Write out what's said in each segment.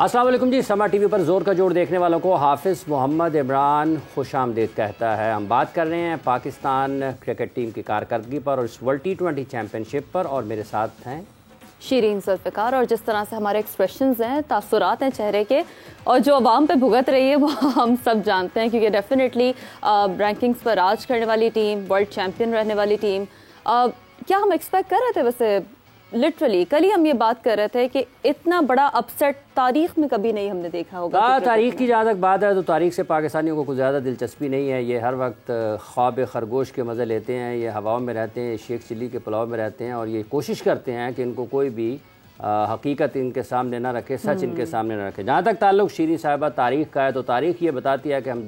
अस्सलाम वालेकुम जी। समा टीवी पर जोर का जोर देखने वालों को हाफिज़ मोहम्मद इमरान खुशामदीद कहता है। हम बात कर रहे हैं पाकिस्तान क्रिकेट टीम की कारकर्दगी पर और इस वर्ल्ड T20 चैम्पियनशिप पर, और मेरे साथ हैं शीरीन जुल्फ़िकार। और जिस तरह से हमारे एक्सप्रेशंस हैं, तासुरात हैं चेहरे के, और जो अवाम पे भुगत रही है वो हम सब जानते हैं, क्योंकि डेफिनेटली रैंकिंग्स पर राज करने वाली टीम, वर्ल्ड चैम्पियन रहने वाली टीम, क्या हम एक्सपेक्ट कर रहे थे? वैसे लिटरली कल ही हम ये बात कर रहे थे कि इतना बड़ा अपसेट तारीख में कभी नहीं हमने देखा होगा। तारीख की जहाँ तक बात है तो तारीख से पाकिस्तानियों को कुछ ज़्यादा दिलचस्पी नहीं है। ये हर वक्त ख्वाब खरगोश के मज़े लेते हैं, ये हवाओं में रहते हैं, शेख चिल्ली के पुलाव में रहते हैं, और ये कोशिश करते हैं कि इनको कोई भी हकीकत इनके सामने ना रखे, सच इनके सामने ना रखे। जहाँ तक ताल्लुक़ शीरी साहिबा तारीख़ का है तो तारीख़ ये बताती है कि हम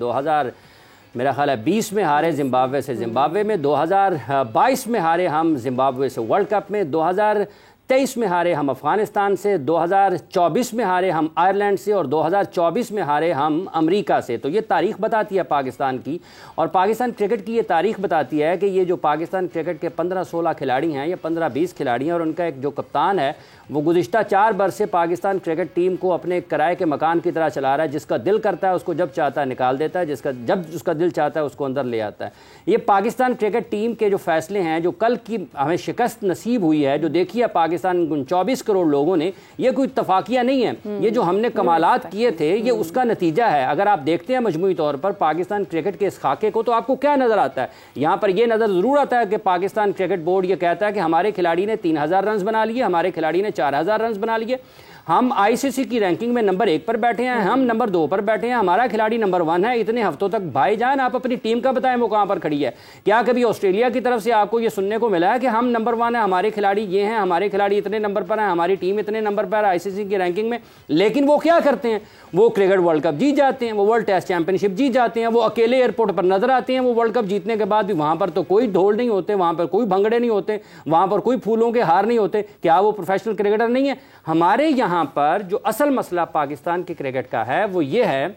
2020 में हारे जिम्बाब्वे से, जिम्बाब्वे में 2022 में हारे हम जिम्बाब्वे से वर्ल्ड कप में, 2023 में हारे हम अफ़गानिस्तान से, 2024 में हारे हम आयरलैंड से, और 2024 में हारे हम अमेरिका से। तो ये तारीख़ बताती है पाकिस्तान की, और पाकिस्तान क्रिकेट की ये तारीख़ बताती है कि ये जो पाकिस्तान क्रिकेट के 15-16 खिलाड़ी हैं, ये 15-20 खिलाड़ी हैं, और उनका एक जो कप्तान है वो गुज़िश्ता 4 बरस से पाकिस्तान क्रिकेट टीम को अपने किराए के मकान की तरह चला रहा है। जिसका दिल करता है उसको जब चाहता है निकाल देता है, जब उसका दिल चाहता है उसको अंदर ले आता है। ये पाकिस्तान क्रिकेट टीम के जो फैसले हैं, जो कल की हमें शिकस्त नसीब हुई है, जो देखी है पाकिस्तान 24 करोड़ लोगों ने, ये कोई इत्तफाकिया नहीं है। ये जो हमने कमालात किए थे ये उसका नतीजा है। अगर आप देखते हैं मजमूई तौर पर पाकिस्तान क्रिकेट के इस खाके को, तो आपको क्या नज़र आता है? यहाँ पर यह नज़र ज़रूर आता है कि पाकिस्तान क्रिकेट बोर्ड ये कहता है कि हमारे खिलाड़ी ने 3000 रन बना लिए, हमारे खिलाड़ी ने 4000 रन बना लिए, हम आईसीसी की रैंकिंग में नंबर 1 पर बैठे हैं, हम नंबर 2 पर बैठे हैं, हमारा खिलाड़ी नंबर 1 है। इतने हफ्तों तक भाईजान आप अपनी टीम का बताएं वो कहां पर खड़ी है? क्या कभी ऑस्ट्रेलिया की तरफ से आपको ये सुनने को मिला है कि हम नंबर 1 है, हमारे खिलाड़ी ये हैं, हमारे खिलाड़ी इतने नंबर पर हैं, हमारी टीम इतने नंबर पर है आईसीसी की रैंकिंग में? लेकिन वो क्या करते हैं? वो क्रिकेट वर्ल्ड कप जीत जाते हैं, वो वर्ल्ड टेस्ट चैंपियनशिप जीत जाते हैं, वो अकेले एयरपोर्ट पर नजर आते हैं। वो वर्ल्ड कप जीतने के बाद भी वहां पर तो कोई ढोल नहीं होते, वहां पर कोई भंगड़े नहीं होते, वहां पर कोई फूलों के हार नहीं होते। क्या वो प्रोफेशनल क्रिकेटर नहीं है? हमारे यहाँ पर जो असल मसला पाकिस्तान के क्रिकेट का है वो ये है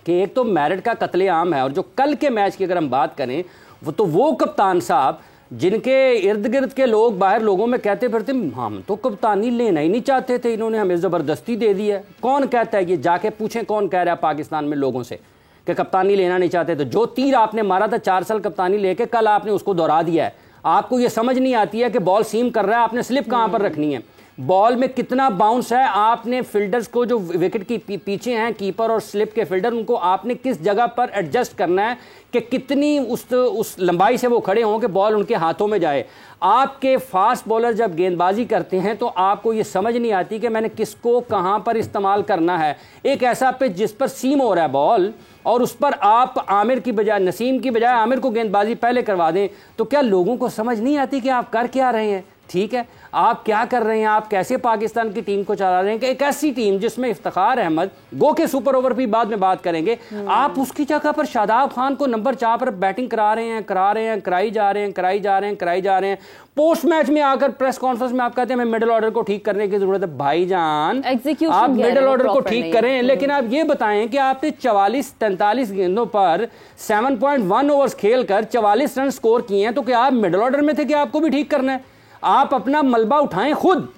कि एक तो मेरिट का कत्लेआम है, और जो कल के मैच की अगर हम बात करें वो कप्तान साहब जिनके इर्द गिर्द के लोग बाहर लोगों में कहते फिरते हम तो कप्तानी लेना ही नहीं चाहते थे, इन्होंने हमें ज़बरदस्ती दे दी है। कौन कहता है? ये जाके पूछें कौन कह रहा है पाकिस्तान में लोगों से कि कप्तानी लेना नहीं चाहते? तो जो तीर आपने मारा था 4 साल कप्तानी लेके, कल आपने उसको दोहरा दिया है। आपको ये समझ नहीं आती है कि बॉल सीम कर रहा है, आपने स्लिप कहाँ पर रखनी है, बॉल में कितना बाउंस है, आपने फील्डर्स को जो विकेट की पीछे हैं कीपर और स्लिप के फील्डर, उनको आपने किस जगह पर एडजस्ट करना है कि कितनी उस लंबाई से वो खड़े हों कि बॉल उनके हाथों में जाए। आपके फास्ट बॉलर जब गेंदबाजी करते हैं तो आपको ये समझ नहीं आती कि मैंने किसको कहां पर इस्तेमाल करना है। एक ऐसा पिच जिस पर सीम हो रहा है बॉल, और उस पर आप आमिर की बजाय, नसीम की बजाय आमिर को गेंदबाजी पहले करवा दें, तो क्या लोगों को समझ नहीं आती कि आप कर क्या रहे हैं? ठीक है, आप क्या कर रहे हैं, आप कैसे पाकिस्तान की टीम को चला रहे हैं कि एक ऐसी टीम जिसमें इफ्तिखार अहमद, गो के सुपर ओवर भी बाद में बात करेंगे, आप उसकी जगह पर शादाब खान को नंबर 4 पर बैटिंग करा रहे हैं, कराई जा रहे हैं। पोस्ट मैच में आकर प्रेस कॉन्फ्रेंस में आप कहते हैं मैं मिडिल ऑर्डर को ठीक करने की जरूरत है। भाईजान, आप मिडिल ऑर्डर को ठीक करें, लेकिन आप ये बताएं कि आपने 44-43 गेंदों पर 7.1 ओवर्स खेलकर 44 रन स्कोर किए हैं, तो क्या आप मिडिल ऑर्डर में थे कि आपको भी ठीक करना है? आप अपना मलबा उठाएं खुद।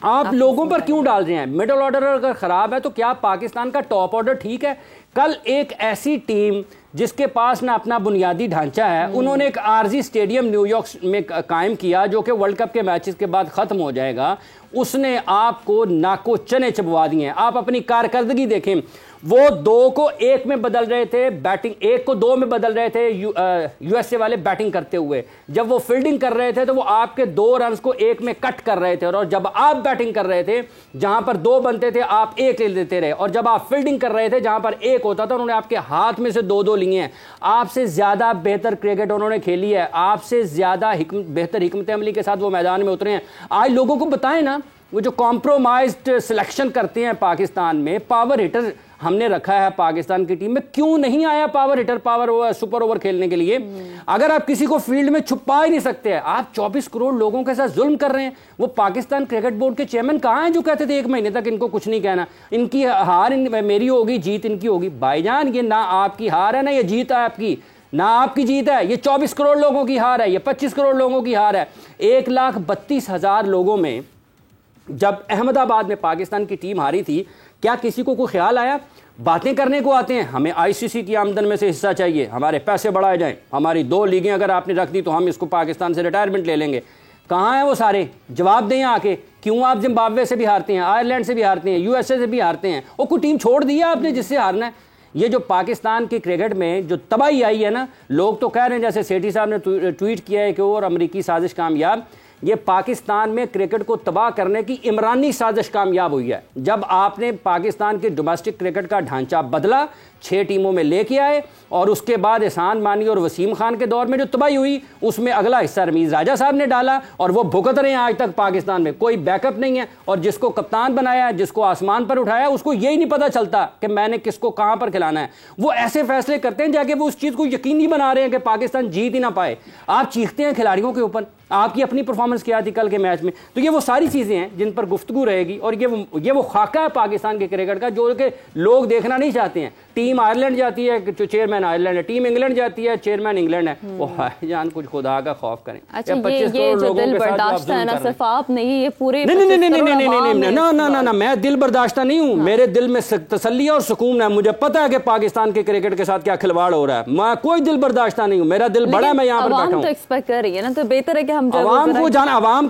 आप लोगों पर क्यों डाल रहे हैं? मिडिल ऑर्डर अगर खराब है तो क्या पाकिस्तान का टॉप ऑर्डर ठीक है? कल एक ऐसी टीम जिसके पास ना अपना बुनियादी ढांचा है, उन्होंने एक आरजी स्टेडियम न्यूयॉर्क में कायम किया जो कि वर्ल्ड कप के मैचेस के बाद खत्म हो जाएगा। उसने आपको नाको चने चबवा दिए हैं। आप अपनी कारकर्दगी देखें, वो 2 को 1 में बदल रहे थे, बैटिंग 1 को 2 में बदल रहे थे, यूएसए वाले बैटिंग करते हुए। जब वो फील्डिंग कर रहे थे तो वो आपके 2 रन को 1 में कट कर रहे थे, और जब आप बैटिंग कर रहे थे जहां पर 2 बनते थे आप 1 ले लेते रहे, और जब आप फील्डिंग कर रहे थे जहां पर 1 होता था उन्होंने आपके हाथ में से 2-2 लिए हैं। आपसे ज्यादा बेहतर क्रिकेट उन्होंने खेली है, आपसे ज्यादा बेहतर हिकमत अमली के साथ वो मैदान में उतरे हैं। आज लोगों को बताएं ना, वो जो कॉम्प्रोमाइज्ड सिलेक्शन करते हैं पाकिस्तान में, पावर हिटर हमने रखा है पाकिस्तान की टीम में, क्यों नहीं आया पावर हिटर सुपर ओवर खेलने के लिए? अगर आप किसी को फील्ड में छुपा ही नहीं सकते हैं, आप 24 करोड़ लोगों के साथ जुल्म कर रहे हैं। वो पाकिस्तान क्रिकेट बोर्ड के चेयरमैन कहां हैं जो कहते थे 1 महीने तक इनको कुछ नहीं कहना, इनकी हार मेरी होगी, जीत इनकी होगी? भाईजान, ये ना आपकी हार है ना ये जीत है आपकी, ना आपकी जीत है, ये 24 करोड़ लोगों की हार है, ये 25 करोड़ लोगों की हार है। 1,32,000 लोगों में जब अहमदाबाद में पाकिस्तान की टीम हारी थी, क्या किसी को कोई ख्याल आया? बातें करने को आते हैं, हमें आईसीसी की आमदन में से हिस्सा चाहिए, हमारे पैसे बढ़ाए जाएं, हमारी 2 लीगें अगर आपने रख दी तो हम इसको पाकिस्तान से रिटायरमेंट ले लेंगे। कहाँ हैं वो सारे? जवाब दें आके, क्यों आप जिम्बाब्वे से भी हारते हैं, आयरलैंड से भी हारते हैं, यूएसए से भी हारते हैं? वो कोई टीम छोड़ दी है आपने जिससे हारना है? ये जो पाकिस्तान की क्रिकेट में जो तबाही आई है ना, लोग तो कह रहे हैं, जैसे सेठी साहब ने ट्वीट किया है कि और अमेरिकी साजिश कामयाब, ये पाकिस्तान में क्रिकेट को तबाह करने की इमरानी साजिश कामयाब हुई है। जब आपने पाकिस्तान के डोमेस्टिक क्रिकेट का ढांचा बदला, 6 टीमों में लेके आए, और उसके बाद एहसान मानी और वसीम खान के दौर में जो तबाही हुई उसमें अगला हिस्सा रमीज राजा साहब ने डाला, और वो भुगत रहे हैं आज तक। पाकिस्तान में कोई बैकअप नहीं है, और जिसको कप्तान बनाया, जिसको आसमान पर उठाया, उसको यही नहीं पता चलता कि मैंने किसको कहां पर खिलाना है। वो ऐसे फैसले करते हैं जाके, वो उस चीज को यकीनी बना रहे हैं कि पाकिस्तान जीत ही ना पाए। आप चीखते हैं खिलाड़ियों के ऊपर, आपकी अपनी परफॉर्मेंस क्या थी कल के मैच में। तो ये वो सारी चीजें हैं जिन पर गुफ्तगू रहेगी, और ये वो खाका है पाकिस्तान के क्रिकेट का जो कि लोग देखना नहीं चाहते हैं। टीम आयरलैंड जाती है, जो चेयरमैन आयरलैंड है, टीम इंग्लैंड जाती है, चेयरमैन इंग्लैंड है। वो जान कुछ खुदा का खौफ करें। अच्छा, ये जो दिल बर्दाश्त है ना, सिर्फ आप नहीं, ये पूरे नहीं, मैं दिल बर्दाश्त नहीं हूँ। मेरे दिल में तसल्ली और सुकून है, मुझे पता है कि पाकिस्तान के क्रिकेट के साथ क्या खिलवाड़ हो रहा है। मैं कोई दिल बर्दाश्त नहीं हूँ, मेरा दिल बड़ा है, मैं यहाँ पर बैठा हूँ। तो एक्सपेक्ट कर रही है ना, तो बेहतर है कि हम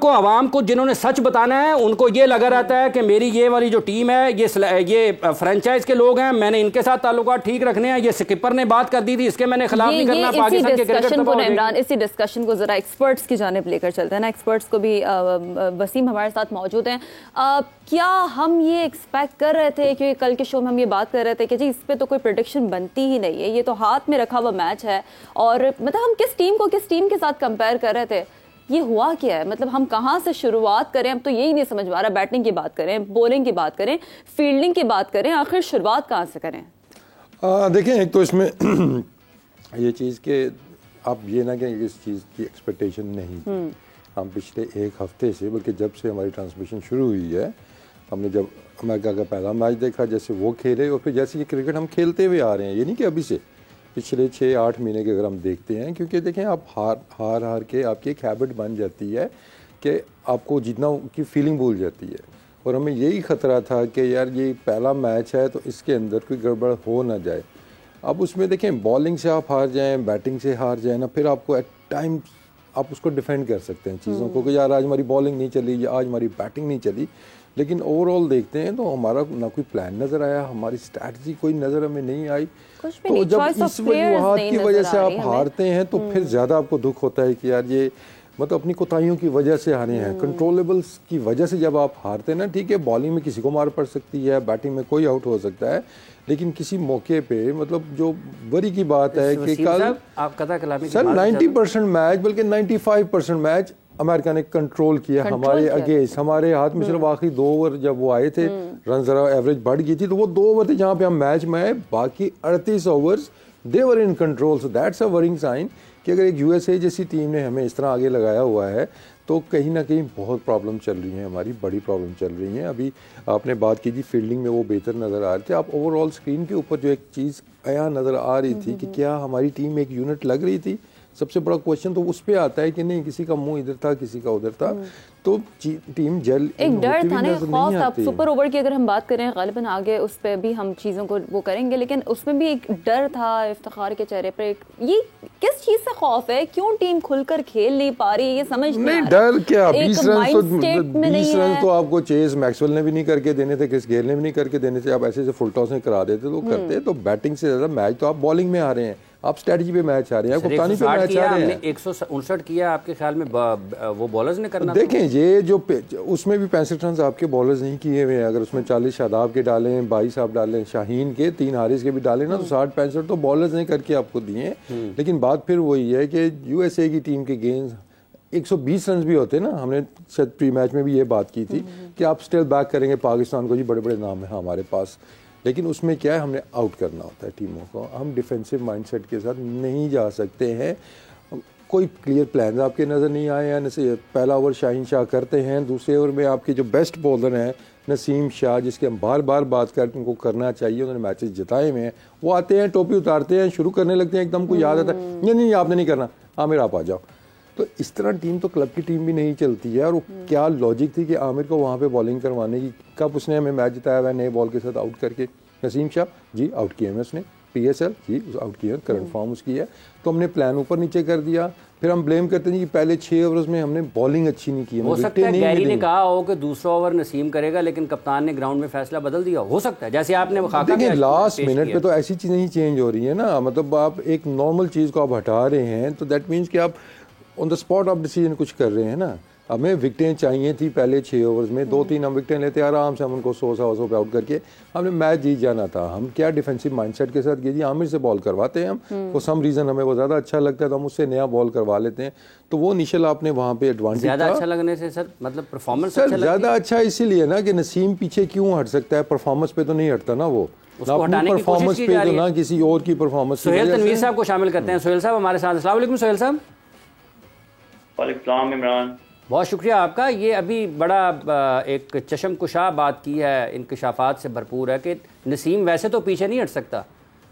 आवाम को जिन्होंने सच बताना है, उनको ये लगा रहता है कि मेरी ये वाली जो टीम है, ये फ्रेंचाइज के लोग हैं, मैंने इनके साथ ताल्लुकात ठीक रखने हैं, ये स्किपर ने बात कर दी थी, इसके मैंने खिलाफ नहीं करना। पाकिस्तान के क्रिकेट को इमरान, इसी डिस्कशन को जरा एक्सपर्ट्स की जानिब लेकर चलते हैं ना। एक्सपर्ट्स को भी वसीम हमारे साथ मौजूद हैं। क्या हम ये एक्सपेक्ट कर रहे थे, क्योंकि कल के शो में हम ये बात कर रहे थे कि जी इस पे तो कोई प्रेडिक्शन बनती ही नहीं है, ये तो हाथ में रखा हुआ मैच है, और मतलब हम किस टीम को किस टीम के साथ कंपेयर कर रहे थे? ये हुआ क्या है? मतलब हम कहाँ से शुरुआत करें? अब तो यही नहीं समझ आ रहा। बैटिंग की बात करें, बॉलिंग की बात करें, फील्डिंग की बात करें, आखिर शुरुआत कहाँ से करें? देखें, एक तो इसमें ये चीज़ के आप ये ना कि इस चीज़ की एक्सपेक्टेशन नहीं थी। हम पिछले 1 हफ्ते से, बल्कि जब से हमारी ट्रांसमिशन शुरू हुई है, हमने जब अमेरिका का पहला मैच देखा, जैसे वो खेले, और फिर जैसे ये क्रिकेट हम खेलते हुए आ रहे हैं, ये नहीं कि अभी से, पिछले 6-8 महीने के अगर हम देखते हैं, क्योंकि देखें आप हार के आपकी एक हैबिट बन जाती है कि आपको जीतना की फीलिंग भूल जाती है। और हमें यही ख़तरा था कि यार ये पहला मैच है तो इसके अंदर कोई गड़बड़ हो ना जाए। अब उसमें देखें, बॉलिंग से आप हार जाएं, बैटिंग से हार जाएं ना, फिर आपको एट टाइम आप उसको डिफेंड कर सकते हैं चीज़ों को कि यार आज हमारी बॉलिंग नहीं चली या आज हमारी बैटिंग नहीं चली। लेकिन ओवरऑल देखते हैं तो हमारा ना कोई प्लान नज़र आया, हमारी स्ट्रैटेजी कोई नज़र हमें नहीं आई। तो जब इस वजूहात की वजह से आप हारते हैं तो फिर ज़्यादा आपको दुख होता है कि यार ये मतलब अपनी कोताहियों की वजह से हारे हैं, कंट्रोलेबल्स की वजह से जब आप हारते हैं ना, ठीक है बॉलिंग में किसी को मार पड़ सकती है, बैटिंग में कोई आउट हो सकता है, लेकिन किसी मौके पे मतलब जो वरी की बात है कि कल आप कथा कलामी सर 90% मैच, बल्कि 95% मैच अमेरिका ने कंट्रोल किया हमारे अगेंस्ट। हमारे हाथ में सिर्फ आखिरी 2 ओवर जब वो आए थे, रन जरा एवरेज बढ़ गई थी, तो वो 2 ओवर थे जहाँ पे हम मैच में आए, बाकी 38 overs they were in control. So that's a worrying sign कि अगर एक यूएसए जैसी टीम ने हमें इस तरह आगे लगाया हुआ है तो कहीं ना कहीं बहुत प्रॉब्लम चल रही है, हमारी बड़ी प्रॉब्लम चल रही है। अभी आपने बात की थी फील्डिंग में वो बेहतर नज़र आ रहे थे, आप ओवरऑल स्क्रीन के ऊपर जो एक चीज़ आया नज़र आ रही थी कि क्या हमारी टीम एक यूनिट लग रही थी, सबसे बड़ा क्वेश्चन तो उस पर आता है कि नहीं, किसी का मुंह इधर था किसी का उधर था, तो टीम जल एक डर था ना, खौफ था। सुपर ओवर की अगर हम बात करें, गालिबन आगे उस पर भी हम चीज़ों को वो करेंगे, लेकिन उसमें भी एक डर था इफ्तिखार के चेहरे पर। ये किस चीज़ से खौफ है? क्यों टीम खुलकर खेल नहीं पा रही, ये समझ नहीं। डर क्या, 20 रन तो आपको चेस मैक्सवेल ने भी नहीं करके देने थे, क्रिस गेल ने भी नहीं करके देने थे, आप ऐसे से फुल टॉस में करा देते तो करते। तो बैटिंग से ज़्यादा मैच तो आप बॉलिंग में आ रहे हैं, आप स्ट्रेटजी पे मैच आ रहे हैं, कप्तानी पे मैच आ रहे हैं। 159 किया, आपके ख्याल में वो बॉलर्स ने करना? देखें ये जो उसमें भी 65 रन आपके बॉलर्स नहीं किए हुए हैं, अगर उसमें 40 शादाब के डालें, 22 आप डालें शाहीन के, 3 हारिस के भी डालें ना, तो 60-65 तो बॉलर्स ने करके आपको दिए। लेकिन बात फिर वही है कि यूएसए की टीम के गेंद 120 रन भी होते ना, हमने शायद प्री मैच में भी ये बात की थी कि आप स्टिल बैक करेंगे पाकिस्तान को, जी बड़े बड़े नाम है हमारे पास, लेकिन उसमें क्या है, हमने आउट करना होता है टीमों को, हम डिफेंसिव माइंडसेट के साथ नहीं जा सकते हैं। कोई क्लियर प्लान आपके नज़र नहीं आए हैं। जैसे पहला ओवर शाहीन शाह करते हैं, दूसरे ओवर में आपके जो बेस्ट बॉलर हैं नसीम शाह, जिसके हम बार बार बात करते हैं उनको करना चाहिए, उन्होंने मैचेस जिताए हुए हैं, वो आते हैं टोपी उतारते हैं, शुरू करने लगते हैं, एकदम को याद आता है नहीं आपने नहीं करना, आमिर आप आ जाओ, तो इस तरह टीम तो क्लब की टीम भी नहीं चलती है। और वो क्या लॉजिक थी कि आमिर को वहाँ पे बॉलिंग करवाने की, कब उसने हमें मैच जिताया हुआ है नए बॉल के साथ आउट करके। नसीम शाह जी आउट किए हैं उसने, PSL जी आउट किया, करंट फॉर्म उसकी है, तो हमने प्लान ऊपर नीचे कर दिया। फिर हम ब्लेम करते हैं कि पहले 6 ओवर्स में हमने बॉलिंग अच्छी नहीं की। हो सकता है गैरी ने कहा हो कि दूसरा ओवर नसीम करेगा, लेकिन कप्तान ने ग्राउंड में फैसला बदल दिया, हो सकता है जैसे आपने खाका देखिए लास्ट मिनट पे तो ऐसी चीज़ नहीं चेंज हो रही है ना, मतलब आप एक नॉर्मल चीज़ को आप हटा रहे हैं तो दैट मीन्स कि आप ऑन द स्पॉट आप डिसीजन कुछ कर रहे हैं ना। हमें विकटें चाहिए थी पहले 6 ओवर्स में, 2-3 हम विकटें लेते आराम से, हम उनको 100 पे आउट करके हमने मैच जीत जाना था। हम क्या डिफेंसिव माइंडसेट के साथ गए जी, आमिर से बॉल करवाते हैं हम, फॉर सम रीज़न हमें वो ज़्यादा अच्छा लगता है तो हम उससे नया बॉल करवा लेते हैं। तो वो निशल आपने वहाँ पे एडवांटेज ज़्यादा अच्छा लगने से सर मतलब परफॉर्मेंस सर ज़्यादा अच्छा इसीलिए ना कि नसीम पीछे क्यों हट सकता है, परफॉर्मेंस पे तो नहीं हटता ना वो, उसको हटाने की परफॉर्मेंस पे तो ना किसी और की परफॉर्मेंस। सोहेल तनवीर साहब को शामिल करते हैं। सोहेल साहब हमारे साथ। अस्सलाम वालेकुम सोहेल साहब। वालेकुम इमरान, बहुत शुक्रिया आपका। ये अभी बड़ा एक चशमकुशा बात की है, इंकशाफात से भरपूर है कि नसीम वैसे तो पीछे नहीं हट सकता,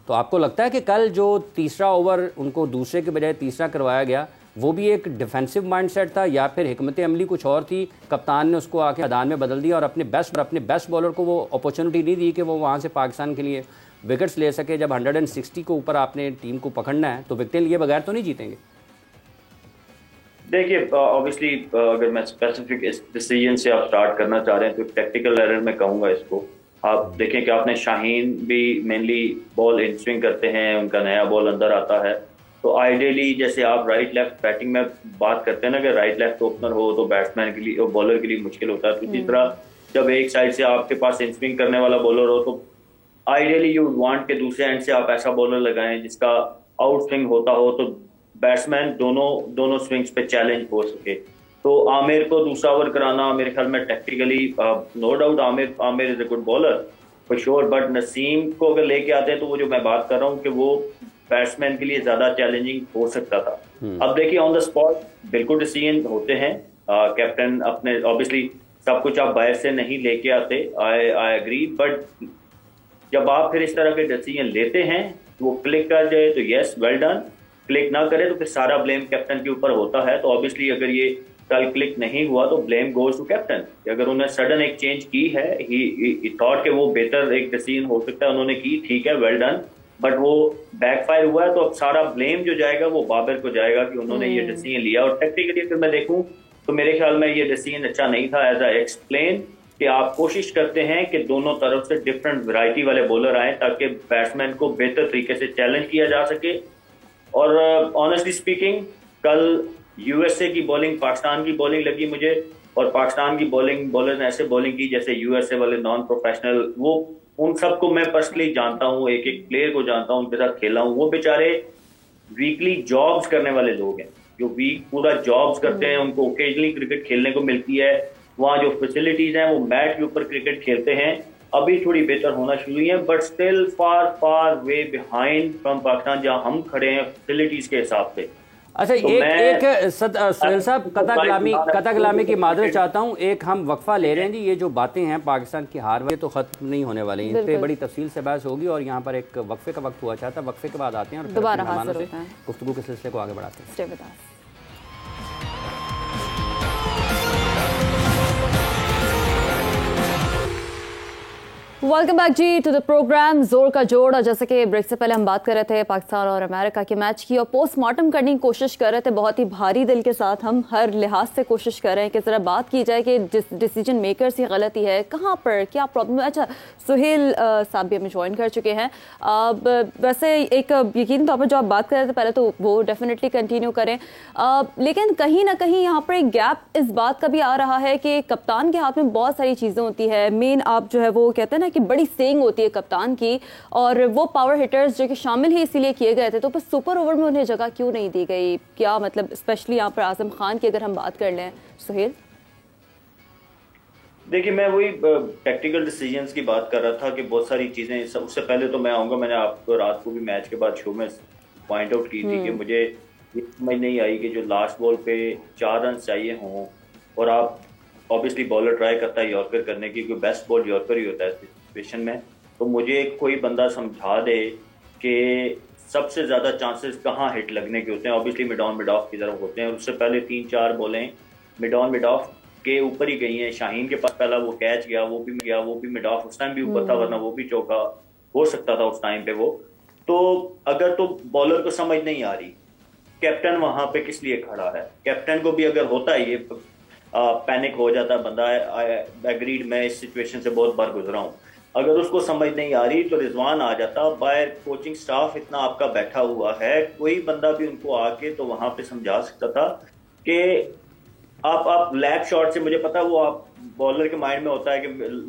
तो आपको लगता है कि कल जो तीसरा ओवर उनको दूसरे के बजाय तीसरा करवाया गया वो भी एक डिफेंसिव माइंडसेट था या फिर हिकमत अमली कुछ और थी, कप्तान ने उसको आके मैदान में बदल दिया और अपने बेस्ट बॉलर को वो अपॉर्चुनिटी नहीं दी कि वो वहाँ से पाकिस्तान के लिए विकेट्स ले सके। जब 160 को ऊपर आपने टीम को पकड़ना है तो विकेटें लिए बगैर तो नहीं जीतेंगे। देखिए ऑब्वियसली अगर मैं स्पेसिफिक इस डिसीजन से आप स्टार्ट करना चाह रहे हैं तो टेक्निकल एरर में कहूँगा इसको। आप देखें कि आपने शाहीन भी मेनली बॉल इन स्विंग करते हैं, उनका नया बॉल अंदर आता है, तो आइडियली जैसे आप राइट लेफ्ट बैटिंग में बात करते हैं ना कि राइट लेफ्ट ओपनर हो तो बैट्समैन के लिए और बॉलर के लिए मुश्किल होता है, तो इसी तरह जब एक साइड से आपके पास इन स्विंग करने वाला बॉलर हो तो आइडियली यू वांट के दूसरे एंड से आप ऐसा बॉलर लगाएं जिसका आउट स्विंग होता हो तो बैट्समैन दोनों स्विंग्स पे चैलेंज हो सके। तो आमिर को दूसरा ओवर कराना मेरे ख्याल में technically no doubt Aamir is a good bowler for sure, but Naseem को अगर लेके आते हैं तो वो जो मैं बात कर रहा हूँ कि वो बैट्समैन के लिए ज्यादा चैलेंजिंग हो सकता था। अब देखिए ऑन द स्पॉट बिल्कुल डिसीजन होते हैं, कैप्टन अपने ऑब्वियसली सब कुछ आप बाहर से नहीं लेके आते, आई एग्री, बट जब आप फिर इस तरह के डिसीजन लेते हैं वो क्लिक कर जाए तो यस वेल डन, क्लिक ना करे तो फिर सारा ब्लेम कैप्टन के ऊपर होता है। तो ऑब्वियसली अगर ये कल क्लिक नहीं हुआ तो ब्लेम गोज टू कैप्टन। अगर उन्होंने सडन एक चेंज की है, ही थॉट के वो बेहतर एक डिसीजन हो सकता है, उन्होंने की, ठीक है वेल डन, बट वो बैकफायर हुआ है तो अब सारा ब्लेम जो जाएगा वो बाबर को जाएगा कि उन्होंने ये डिसीजन लिया। और टेक्निकली अगर मैं देखूं तो मेरे ख्याल में ये डिसीजन अच्छा नहीं था, एज आई एक्सप्लेन कि आप कोशिश करते हैं कि दोनों तरफ से डिफरेंट वैरायटी वाले बॉलर आए ताकि बैट्समैन को बेहतर तरीके से चैलेंज किया जा सके। और ऑनेस्टली स्पीकिंग कल यूएसए की बॉलिंग पाकिस्तान की बॉलिंग लगी मुझे, और पाकिस्तान की बॉलर ने ऐसे बॉलिंग की जैसे यूएसए वाले नॉन प्रोफेशनल, वो उन सबको मैं पर्सनली जानता हूँ, एक एक प्लेयर को जानता हूँ, उनके साथ खेला हूँ, वो बेचारे वीकली जॉब्स करने वाले लोग हैं जो वीक पूरा जॉब्स करते हैं, उनको ओकेजनली क्रिकेट खेलने को मिलती है, वहाँ जो फैसिलिटीज हैं वो मैट के ऊपर क्रिकेट खेलते हैं, अभी थोड़ी बेहतर होना शुरू हुई है, but still far way behind from Pakistan जहां हम खड़े हैं फैसिलिटीज के हिसाब से। अच्छा तो एक सोहेल साहब कता कलामी की मादरत चाहता हूँ, एक हम वक्फा ले रहे हैं जी। ये जो बातें हैं पाकिस्तान की हार वाली तो खत्म नहीं होने वाली, इन पे बड़ी तफसील से बहस होगी और यहाँ पर एक वक्फे का वक्त हुआ चाहता है, वक्फे के बाद आते हैं और दोबारा हाजिर होते हैं, गुफ्तगू के सिलसिले को आगे बढ़ाते हैं। Welcome back ji to the program जोर का जोड़। और जैसे कि ब्रेक से पहले हम बात कर रहे थे पाकिस्तान और अमेरिका के मैच की और पोस्टमार्टम करने की कोशिश कर रहे थे, बहुत ही भारी दिल के साथ हम हर लिहाज से कोशिश कर रहे हैं कि जरा बात की जाए कि डिसीजन मेकर्स की गलती है, कहाँ पर क्या प्रॉब्लम है। अच्छा सोहेल साहब भी हमें ज्वाइन कर चुके हैं। वैसे एक यकीन तौर पर जो आप बात कर रहे थे पहले तो वो डेफिनेटली कंटिन्यू करें, लेकिन कहीं ना कहीं यहाँ पर एक गैप इस बात का भी आ रहा है कि कप्तान के हाथ में बहुत सारी चीज़ें होती है, मेन आप जो है वो कहते हैं ना कि बड़ी सेइंग होती है कप्तान की, और वो पावर हिटर्स जो कि शामिल ही इसीलिए किए गए थे, तो पर सुपर ओवर में उन्हें जगह क्यों नहीं दी गई, क्या मतलब स्पेशली यहाँ पर आजम खान की अगर हम बात कर लें सोहेल। देखिए मैं वही टेक्निकल डिसीजंस की बात कर रहा था कि बहुत सारी चीजें, उससे पहले तो मैं आऊंगा, मैंने आपको रात को भी मैच के बाद शो में पॉइंट आउट की थी कि मुझे ये समझ नहीं आई कि जो लास्ट बॉल पे 4 रन चाहिए हों और आप ऑब्वियसली बॉलर ट्राई करता है यॉर्कर करने की, क्योंकि बेस्ट बॉल यॉर्कर ही होता है सिचुएशन में, तो मुझे कोई बंदा समझा दे कि सबसे ज़्यादा चांसेस कहाँ हिट लगने के होते हैं, obviously mid on mid of की तरफ होते हैं। और उससे पहले 3-4 बॉलें मिड ऑन मिड ऑफ के ऊपर ही गई हैं। शाहीन के पास पहला वो कैच गया, वो भी मिड ऑफ, उस टाइम भी ऊपर था, वरना वो भी चौका हो सकता था उस टाइम पे वो। तो अगर तो बॉलर को समझ नहीं आ रही कैप्टन वहां पे किस लिए खड़ा है, कैप्टन को भी अगर होता है ये पैनिक हो जाता बंदा, एग्रीड, मैं इस सिचुएशन से बहुत बार गुजरा हूँ। अगर उसको समझ नहीं आ रही तो रिजवान आ जाता, बाहर कोचिंग स्टाफ इतना आपका बैठा हुआ है, कोई बंदा भी उनको आके तो वहां पे समझा सकता था कि आप लैप शॉट से, मुझे पता वो आप बॉलर के माइंड में होता है कि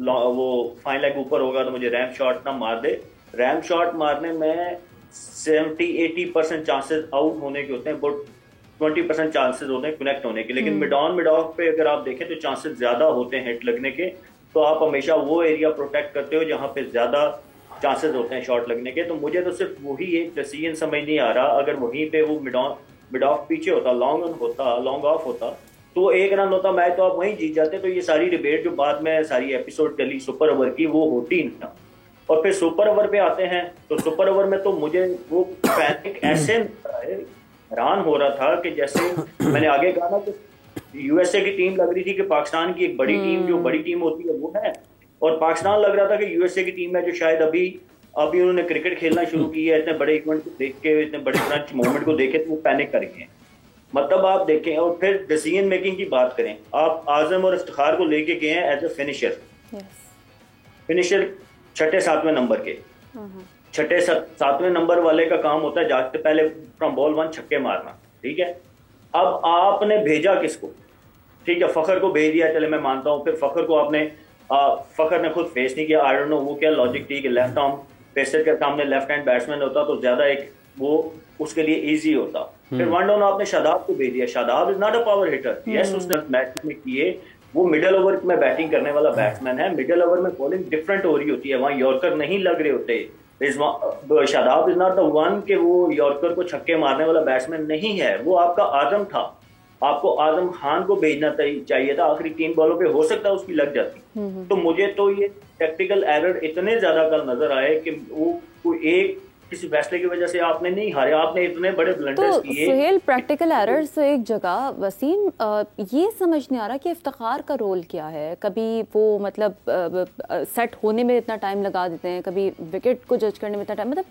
वो फाइन लेग ऊपर होगा तो मुझे रैम शॉट ना मार दे। रैम शॉट मारने में 70-80% चांसेस आउट होने के होते हैं, बट 20% चांसेस होते हैं कनेक्ट होने के। लेकिन मिड ऑन मिड ऑफ पे अगर आप देखें तो चांसेस ज्यादा होते हैं हिट लगने के, तो आप हमेशा वो एरिया प्रोटेक्ट करते हो जहां पे ज्यादा चांसेस होते हैं शॉट लगने के। तो मुझे तो सिर्फ वही एक डिसीजन समझ नहीं आ रहा, अगर वहीं पे वो मिड ऑफ पीछे होता, लॉन्ग ऑफ होता तो 1 रन होता मैच, तो आप वहीं जीत जाते। तो ये सारी डिबेट जो बाद में सारी एपिसोड चली सुपर ओवर की, वो होती नहीं। और फिर सुपर ओवर पे आते हैं तो सुपर ओवर में तो मुझे वो पैनिक ऐसे हैरान हो रहा था कि जैसे मैंने आगे कहा ना कि यूएसए की टीम लग रही थी कि पाकिस्तान की एक बड़ी टीम, जो बड़ी टीम होती है वो है, और पाकिस्तान लग रहा था कि यूएसए की टीम है जो शायद अभी उन्होंने क्रिकेट खेलना शुरू की है, इतने बड़े इवेंट को देख के, इतने बड़े मोमेंट को देखे तो वो पैनिक कर गए। मतलब आप देखें, और फिर डिसीजन मेकिंग की बात करें, आप आजम और इफ्तिखार को लेके गए हैं एज ए फिनिशर 6-7वें नंबर के। 6-7वें नंबर वाले का काम होता है जाके पहले फ्रॉम बॉल 1 छक्के मारना, ठीक है। अब आपने भेजा किसको, ठीक है, फखर को भेज दिया, चले मैं मानता हूँ। फिर फखर को आपने फखर ने खुद फेस नहीं किया, आई डोंट नो वो क्या लॉजिक थी कि लेफ्ट आर्म पेसर के सामने लेफ्ट हैंड बैट्समैन होता तो ज्यादा एक वो उसके लिए इजी होता। फिर 1 डाउन आपने शादाब को भेज दिया। Shadab is not a power hitter, yes उसने मैच में किए, वो मिडिल ओवर में बैटिंग करने वाला बैट्समैन है। मिडिल ओवर में बॉलिंग डिफरेंट हो रही होती है, वहां यॉर्कर नहीं लग रहे होते। Shadab is not the one कि वो यॉर्कर को छक्के मारने वाला बैट्समैन नहीं है, वो आपका आजम था। आपको आजम खान को भेजना चाहिए था, आखिरी 3 बॉलों पे हो सकता है उसकी लग जाती। तो मुझे तो ये टैक्टिकल एरर इतने ज्यादा कल नजर आए कि वो कोई एक किसी फैसले की वजह से आपने नहीं हारे, आपने इतने बड़े ब्लंडर्स किए। सुहेल, प्रैक्टिकल एरर्स तो एक जगह, वसीम ये समझ नहीं आ रहा कि इफ्तिखार का रोल क्या है। कभी वो मतलब सेट होने में इतना टाइम लगा देते हैं, कभी विकेट को जज करने में इतना टाइम, मतलब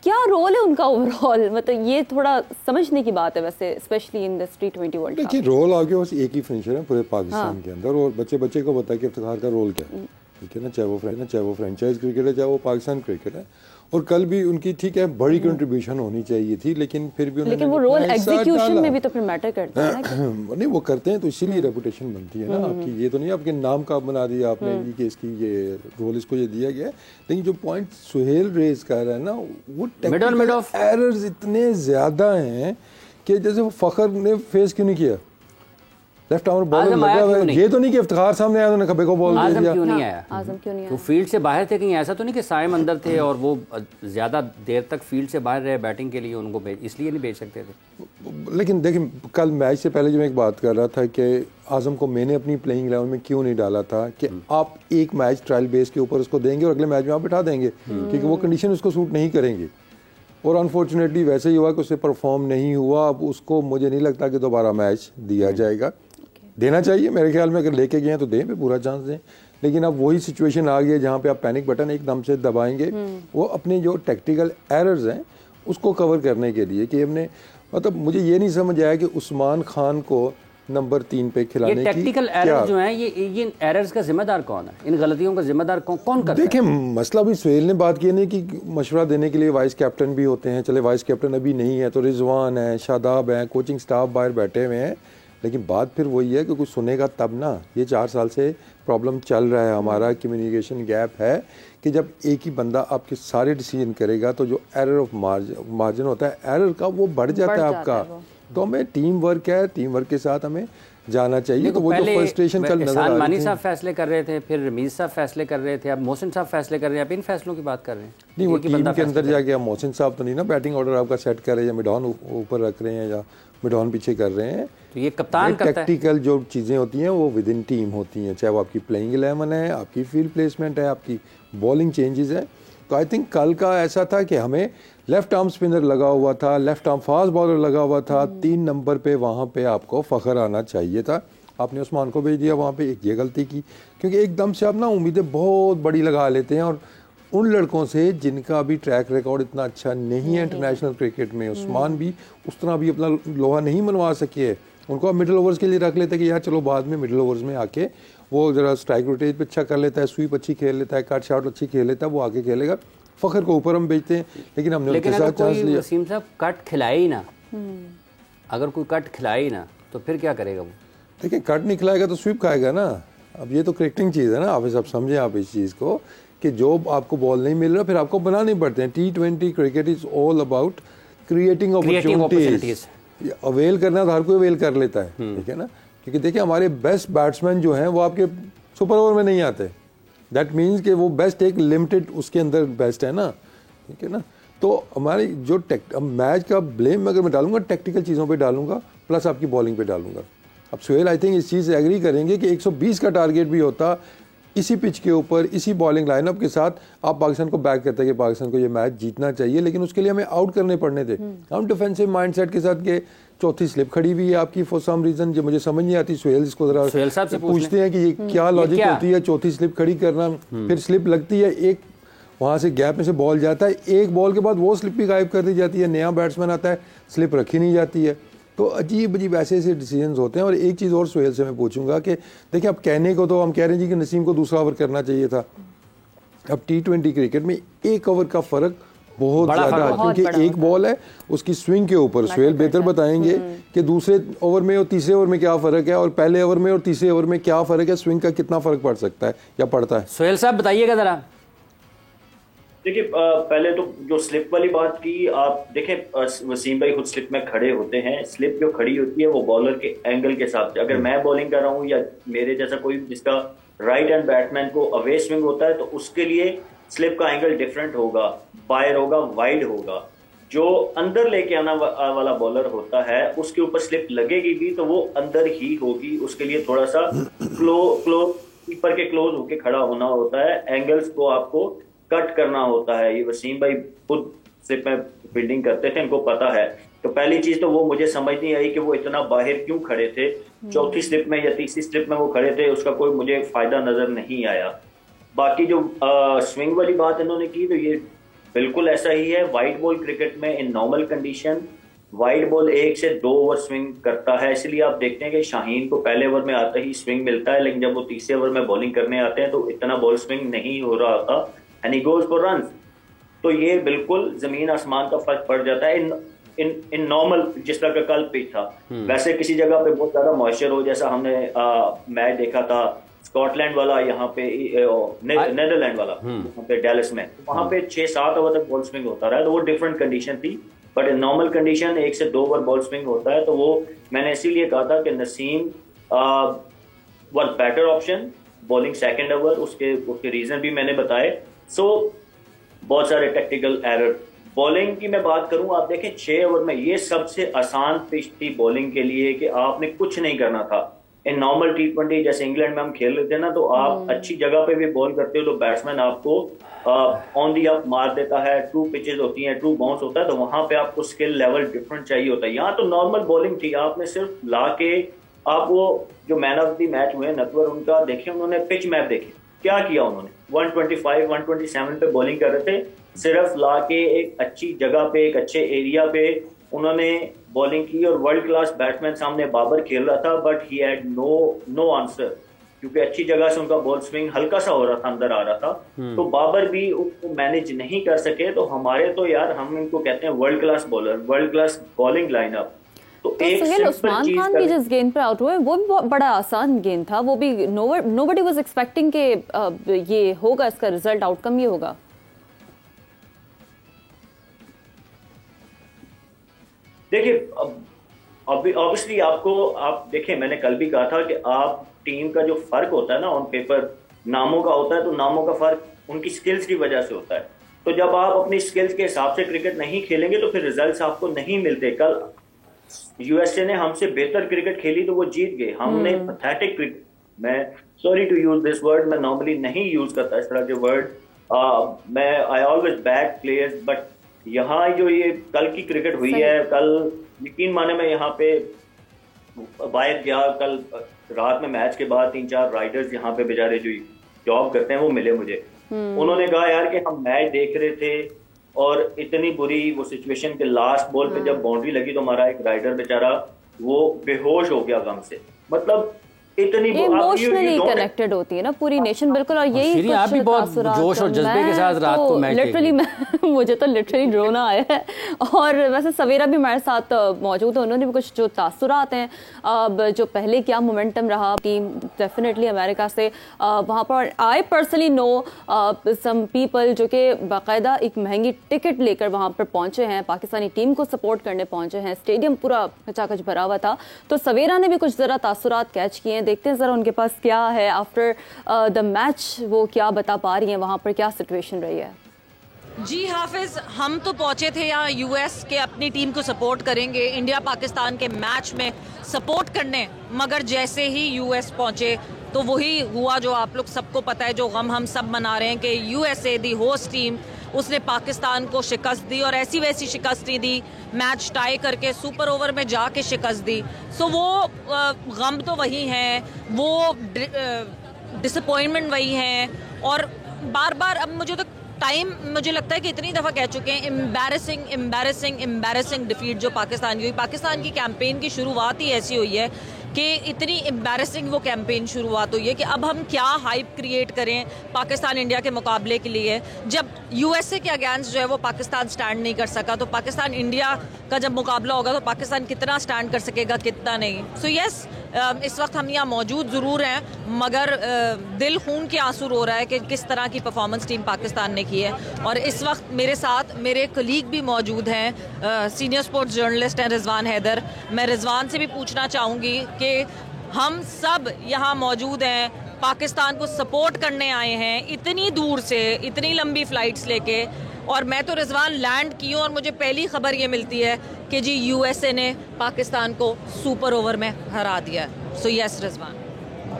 क्या रोल है उनका ओवरऑल, मतलब ये थोड़ा समझने की बात है वैसे, specially in this T20 world cup. देखिए रोल आपके पास एक ही फिनिशर है पूरे पाकिस्तान के अंदर, और बच्चे को पता है कि इफ्तिखार का रोल क्या है, ठीक है ना, चाहे वो फ्रेंचाइज क्रिकेट है, चाहे वो पाकिस्तान क्रिकेट है। और कल भी उनकी ठीक है बड़ी कंट्रीब्यूशन होनी चाहिए थी, लेकिन फिर भी लेकिन वो रोल एग्जीक्यूशन में भी तो फिर मैटर करता है ना। नहीं वो करते हैं तो इसीलिए रेपुटेशन बनती है ना आपकी, ये तो नहीं आपके नाम का बना दिया आपने कि इसकी ये रोल इसको ये दिया गया है। लेकिन जो पॉइंट सुहेल रेज कर रहा है ना, वो टेक्निकल एरर्स इतने ज्यादा हैं कि जैसे वो फखर ने फेस क्यों नहीं किया, लेफ्ट आर्म बॉलर लगा हुआ है, ये तो नहीं कि इफ्तिखार सामने आया उन्होंने खबे को बॉल दे दिया। क्यों नहीं आया? आजम क्यों नहीं आया? वो फील्ड से बाहर थे कहीं, ऐसा तो नहीं कि साइम अंदर थे और वो ज्यादा देर तक फील्ड से बाहर रहे बैटिंग के लिए, उनको इसलिए नहीं भेज सकते थे। लेकिन देखिए कल मैच से पहले जो मैं एक बात कर रहा था कि आजम को मैंने अपनी प्लेइंग 11 में क्यों नहीं डाला था कि आप एक मैच ट्रायल बेस के ऊपर उसको देंगे और अगले मैच में आप बिठा देंगे, क्योंकि वो कंडीशन उसको सूट नहीं करेंगे। और अनफॉर्चुनेटली वैसे ही हुआ कि उससे परफॉर्म नहीं हुआ। अब उसको मुझे नहीं लगता कि दोबारा मैच दिया जाएगा, देना चाहिए मेरे ख्याल में, अगर लेके गए हैं तो दें, पे पूरा चांस दें। लेकिन अब वही सिचुएशन आ गई है जहाँ पे आप पैनिक बटन एकदम से दबाएंगे, वो अपने जो टेक्निकल एरर्स हैं उसको कवर करने के लिए कि हमने, मतलब मुझे ये नहीं समझ आया कि उस्मान खान को नंबर 3 पे खिलाने की टेक्निकल एरर्स जो हैं, ये एरर्स का जिम्मेदार कौन है, इन गलतियों का जिम्मेदार कौन करता है? देखिए मसला भी सुहेल ने बात की नहीं कि मशवरा देने के लिए वाइस कैप्टन भी होते हैं, चले वाइस कैप्टन अभी नहीं है तो रिजवान है, शादाब है, कोचिंग स्टाफ बाहर बैठे हुए हैं। लेकिन बात फिर वही है कि कुछ सुनेगा तब ना। ये 4 साल से प्रॉब्लम चल रहा है, हमारा कम्युनिकेशन गैप है कि जब एक ही बंदा आपके सारे डिसीजन करेगा तो जो एरर ऑफ मार्जिन होता है एरर का, वो बढ़ जाता है आपका। तो हमें टीम वर्क है, टीम वर्क के साथ हमें जाना चाहिए। तो वो जो फ्रस्ट्रेशन कल नजर आ रही थी, मानी साहब फैसले कर रहे थे, फिर रमीज साहब फैसले कर रहे थे, अब मोहसिन साहब फैसले कर रहे हैं, अब इन फैसलों की बात कर रहे हैं। नहीं वो टीम के अंदर जाके मोहसिन साहब तो नहीं ना बैटिंग ऑर्डर आपका सेट कर रहे हैं, या मिडॉन ऊपर रख रहे हैं या मिडॉन पीछे कर रहे हैं, तो ये कप्तान करता है। टेक्निकल जो चीज़ें होती हैं वो विद इन टीम होती हैं, चाहे वो आपकी प्लेइंग 11 है, आपकी फील्ड प्लेसमेंट है, आपकी बॉलिंग चेंजेस है। तो आई थिंक कल का ऐसा था कि हमें लेफ्ट आर्म स्पिनर लगा हुआ था, लेफ्ट आर्म फास्ट बॉलर लगा हुआ था, 3 नंबर पे वहाँ पे आपको फ़ख्र आना चाहिए था। आपने उस्मान को भेज दिया वहाँ पे, एक ये गलती की, क्योंकि एकदम से आप ना उम्मीदें बहुत बड़ी लगा लेते हैं, और उन लड़कों से जिनका अभी ट्रैक रिकॉर्ड इतना अच्छा नहीं है इंटरनेशनल क्रिकेट में, उस्मान भी उस तरह भी अपना लोहा नहीं मनवा सके है। उनको आप मिडिल ओवर्स के लिए रख लेते हैं कि यार चलो बाद में मिडिल ओवर्स में आके वो ज़रा स्ट्राइक रोटेज पे अच्छा कर लेता है, स्वीप अच्छी खेल लेता है, कट शॉट अच्छी खेल लेता है, वो आगे खेलेगा। फ़ख्र को ऊपर हम बेचते हैं, लेकिन हमने उनके साथ चांस लिया। वसीम साहब कट खिलाए ही ना, अगर कोई कट खिलाए ही ना तो फिर क्या करेगा वो? देखिए कट नहीं खिलाएगा तो स्वीप खाएगा ना। अब ये तो क्रिकेटिंग चीज़ है ना, आप सब समझें आप इस चीज़ को कि जो आपको बॉल नहीं मिल रहा फिर आपको बनाने पड़ते हैं। T20 cricket is all about creating opportunities. Avail करना तो हर कोई अवेल कर लेता है, ठीक है ना, क्योंकि देखिए हमारे बेस्ट बैट्समैन जो हैं वो आपके सुपर ओवर में नहीं आते। दैट मीन्स कि वो बेस्ट एक लिमिटेड उसके अंदर बेस्ट है ना, ठीक है ना। तो हमारी जो मैच का ब्लेम अगर मैं डालूंगा टेक्टिकल चीज़ों पे डालूंगा, प्लस आपकी बॉलिंग पे डालूंगा। अब सुहेल आई थिंक इस चीज़ से एग्री करेंगे कि 120 का टारगेट भी होता इसी पिच के ऊपर, इसी बॉलिंग लाइनअप के साथ, आप पाकिस्तान को बैक करते हैं कि पाकिस्तान को ये मैच जीतना चाहिए, लेकिन उसके लिए हमें आउट करने पड़ने थे। हम डिफेंसिव माइंडसेट के साथ के चौथी स्लिप खड़ी हुई है आपकी फॉर सम रीजन, जो मुझे समझ नहीं आती। सुहेल इसको जरा पूछते हैं कि ये क्या लॉजिक होती है चौथी स्लिप खड़ी करना। फिर स्लिप लगती है, एक वहाँ से गैप में से बॉल जाता है, एक बॉल के बाद वो स्लिप भी गायब कर दी जाती है, नया बैट्समैन आता है, स्लिप रखी नहीं जाती है। तो अजीब अजीब ऐसे ऐसे डिसीजंस होते हैं। और एक चीज़ और सुहेल से मैं पूछूंगा कि देखिए अब कहने को तो हम कह रहे हैं जी कि नसीम को दूसरा ओवर करना चाहिए था। अब T20 क्रिकेट में एक ओवर का फ़र्क बहुत ज़्यादा है, क्योंकि एक बॉल है उसकी स्विंग के ऊपर। सुहेल बेहतर बताएंगे कि दूसरे ओवर में और तीसरे ओवर में क्या फ़र्क है, और पहले ओवर में और तीसरे ओवर में क्या फ़र्क है, स्विंग का कितना फ़र्क पड़ सकता है या पड़ता है। सुहेल साहब बताइएगा ज़रा। देखिए पहले तो जो स्लिप वाली बात की, आप देखें वसीम भाई खुद स्लिप में खड़े होते हैं। स्लिप जो खड़ी होती है वो बॉलर के एंगल के हिसाब से, अगर मैं बॉलिंग कर रहा हूँ या मेरे जैसा कोई जिसका राइट हैंड बैट्समैन को अवे स्विंग होता है, तो उसके लिए स्लिप का एंगल डिफरेंट होगा, बायर होगा, वाइड होगा। जो अंदर लेके आना वाला बॉलर होता है उसके ऊपर स्लिप लगेगी भी तो वो अंदर ही होगी, उसके लिए थोड़ा सा कीपर के क्लोज होके खड़ा होना होता है, एंगल्स को आपको कट करना होता है। ये वसीम भाई खुद स्लिप में फील्डिंग करते थे, इनको पता है। तो पहली चीज तो वो मुझे समझ नहीं आई कि वो इतना बाहर क्यों खड़े थे, चौथी स्लिप में या तीसरी स्लिप में वो खड़े थे, उसका कोई मुझे फायदा नजर नहीं आया। बाकी जो स्विंग वाली बात इन्होंने की तो ये बिल्कुल ऐसा ही है। वाइड बॉल क्रिकेट में in normal condition wide ball 1 से 2 ओवर स्विंग करता है, इसलिए आप देखते हैं कि शाहीन को पहले ओवर में आते ही स्विंग मिलता है, लेकिन जब वो तीसरे ओवर में बॉलिंग करने आते हैं तो इतना बॉल स्विंग नहीं हो रहा होता, and he goes for run. तो ये बिल्कुल जमीन आसमान का फर्क पड़ जाता है इन नॉर्मल, जिस तरह का कल पिच था। वैसे किसी जगह पे बहुत ज्यादा मॉइस्चर हो, जैसा हमने मैच देखा था स्कॉटलैंड वाला, यहाँ पे नेदरलैंड वाला, यहाँ पे डेलिस में, वहां पे 6-7 ओवर तक बॉल स्विंग होता रहा, तो वो डिफरेंट कंडीशन थी। बट इन नॉर्मल कंडीशन 1 से 2 ओवर बॉल स्विंग होता है, तो वो मैंने इसीलिए कहा था कि Naseem was better option bowling second over, उसके रीजन भी मैंने बताए। सो बहुत सारे टेक्निकल एरर। बॉलिंग की मैं बात करूं, आप देखें 6 ओवर में ये सबसे आसान पिच थी बॉलिंग के लिए कि आपने कुछ नहीं करना था। इन नॉर्मल T20 जैसे इंग्लैंड में हम खेल रहे थे ना, तो आप अच्छी जगह पे भी बॉल करते हो तो बैट्समैन आपको ऑन दी अप मार देता है, ट्रू पिचेस होती हैं, ट्रू बाउंस होता है, तो वहां पे आपको स्किल लेवल डिफरेंट चाहिए होता है। यहाँ तो नॉर्मल बॉलिंग थी, आपने सिर्फ ला के आप वो जो मैन ऑफ द मैच हुए नटवर, उनका देखे, उन्होंने पिच मैप देखे क्या किया उन्होंने, 125 127 पे बॉलिंग कर रहे थे, सिर्फ ला के एक अच्छी जगह पे एक अच्छे एरिया पे उन्होंने बॉलिंग की, और वर्ल्ड क्लास बैट्समैन सामने बाबर खेल रहा था, but he had no answer, क्योंकि अच्छी जगह से उनका बॉल स्विंग हल्का सा हो रहा था, अंदर आ रहा था, तो बाबर भी उसको मैनेज नहीं कर सके। तो हमारे तो यार, हम इनको कहते हैं world class bowler, world class bowling lineup. तो सुहेल, उस्मान खान भी जिस गेंद पे आउट हुए वो भी बड़ा आसान गेंद था, वो भी नोबडी वाज एक्सपेक्टिंग के ये होगा, इसका रिजल्ट आउटकम ये होगा। देखिए अभी ऑब्वियसली आप देखें, मैंने कल भी कहा था कि आप टीम का जो फर्क होता है ना ऑन पेपर नामों का होता है, तो नामों का फर्क उनकी स्किल्स की वजह से होता है। तो जब आप अपनी स्किल्स के हिसाब से क्रिकेट नहीं खेलेंगे तो फिर रिजल्ट्स आपको नहीं मिलते। कल यूएसए ने हमसे बेहतर क्रिकेट खेली तो वो जीत गए, हमने पैथेटिक क्रिकेट, मैं sorry to use this word, मैं नॉर्मली नहीं यूज करता इस तरह के वर्ड, मैं I always back players, but यहाँ जो ये कल की क्रिकेट हुई है, कल यकीन माने मैं यहाँ पे बाहर गया, कल रात में मैच के बाद 3-4 राइडर्स यहाँ पे बेचारे जो जॉब करते हैं वो मिले मुझे। उन्होंने कहा यार कि हम मैच देख रहे थे और इतनी बुरी वो सिचुएशन के लास्ट बॉल पे जब बाउंड्री लगी तो हमारा एक राइडर बेचारा वो बेहोश हो गया गम से। मतलब इतनी इमोशनली कनेक्टेड होती है ना पूरी नेशन, बिल्कुल। और यही आप भी बहुत जोश और जज्बे के साथ रात को मैच लिटरली मुझे तो लिटरली रोना आया है। और वैसे सवेरा भी हमारे साथ मौजूद है, उन्होंने भी कुछ जो तासुरात हैं, अब जो पहले क्या मोमेंटम रहा टीम डेफिनेटली अमेरिका से वहाँ पर। I personally know some people जो कि बाकायदा एक महंगी टिकट लेकर वहाँ पर पहुँचे हैं, पाकिस्तानी टीम को सपोर्ट करने पहुँचे हैं। स्टेडियम पूरा खचाखच भरा हुआ था। तो सवेरा ने भी कुछ ज़रा तासुरात कैच किए, देखते हैं जरा उनके पास क्या है आफ्टर द मैच, वो क्या बता पा रही हैं, वहाँ पर क्या सिचुएशन रही है। जी हाफिज, हम तो पहुंचे थे यहाँ यूएस के अपनी टीम को सपोर्ट करेंगे, इंडिया पाकिस्तान के मैच में सपोर्ट करने, मगर जैसे ही यूएस पहुंचे तो वही हुआ जो आप लोग सबको पता है, जो गम हम सब मना रहे हैं कि यूएसए दी होस्ट टीम उसने पाकिस्तान को शिकस्त दी और ऐसी वैसी शिकस्त नहीं दी, मैच टाई करके सुपर ओवर में जाके शिकस्त दी। सो वो गम तो वही है, वो डिसअपॉइंटमेंट वही है। और बार बार अब मुझे तो टाइम, मुझे लगता है कि इतनी दफ़ा कह चुके हैं, एम्बैरेसिंग डिफीट जो पाकिस्तान की हुई। पाकिस्तान की कैंपेन की शुरुआत ही ऐसी हुई है कि इतनी एम्बैरेसिंग वो कैंपेन शुरुआत हुई है कि अब हम क्या हाइप क्रिएट करें पाकिस्तान इंडिया के मुकाबले के लिए। जब यूएसए के अगेंस्ट जो है वो पाकिस्तान स्टैंड नहीं कर सका, तो पाकिस्तान इंडिया का जब मुकाबला होगा तो पाकिस्तान कितना स्टैंड कर सकेगा, कितना नहीं। सो यस, इस वक्त हम यहाँ मौजूद ज़रूर हैं, मगर दिल खून के आंसू रो रहा है कि किस तरह की परफॉर्मेंस टीम पाकिस्तान ने की है। और इस वक्त मेरे साथ मेरे कलीग भी मौजूद हैं, सीनियर स्पोर्ट्स जर्नलिस्ट हैं रिजवान हैदर। मैं रिजवान से भी पूछना चाहूँगी कि हम सब यहाँ मौजूद हैं, पाकिस्तान को सपोर्ट करने आए हैं इतनी दूर से, इतनी लंबी फ़्लाइट्स लेके, और मैं तो रिजवान लैंड की हूँ और मुझे पहली खबर ये मिलती है कि जी यूएसए ने पाकिस्तान को सुपर ओवर में हरा दिया है। सो यस रिजवान,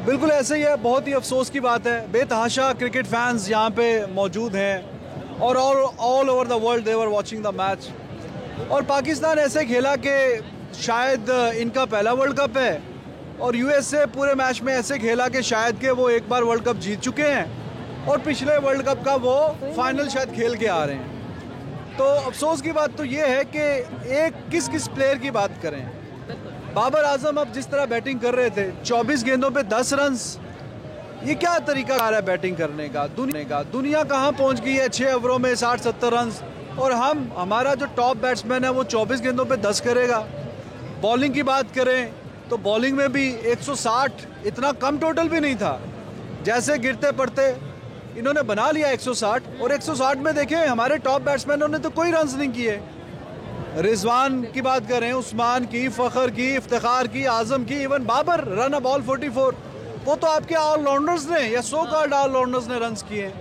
बिल्कुल ऐसे ही है, बहुत ही अफसोस की बात है। बेतहाशा क्रिकेट फैंस यहाँ पे मौजूद हैं और all over the world they were watching the match. और पाकिस्तान ऐसे खेला कि शायद इनका पहला वर्ल्ड कप है, और यूएसए पूरे मैच में ऐसे खेला कि शायद के वो एक बार वर्ल्ड कप जीत चुके हैं और पिछले वर्ल्ड कप का वो फाइनल शायद खेल के आ रहे हैं। तो अफसोस की बात तो ये है कि एक किस प्लेयर की बात करें। बाबर आजम अब जिस तरह बैटिंग कर रहे थे, 24 गेंदों पे 10 रन्स, ये क्या तरीका आ रहा है बैटिंग करने का। दुनिया कहाँ पहुँच गई है 6 ओवरों में 60-70 रन्स, और हमारा जो टॉप बैट्समैन है वो 24 गेंदों पे 10 करेगा। बॉलिंग की बात करें तो बॉलिंग में भी 160, इतना कम टोटल भी नहीं था। जैसे गिरते पड़ते इन्होंने बना लिया 160, और 160 में देखें हमारे टॉप बैट्समैनों ने तो कोई रन्स नहीं किए। रिजवान की बात करें, उस्मान की, फ़खर की, इफ्तिखार की, आजम की, even Babar run a ball 44, वो तो आपके ऑलराउंडर्स ने या सो कॉल्ड ऑलराउंडर्स ने रन्स किए।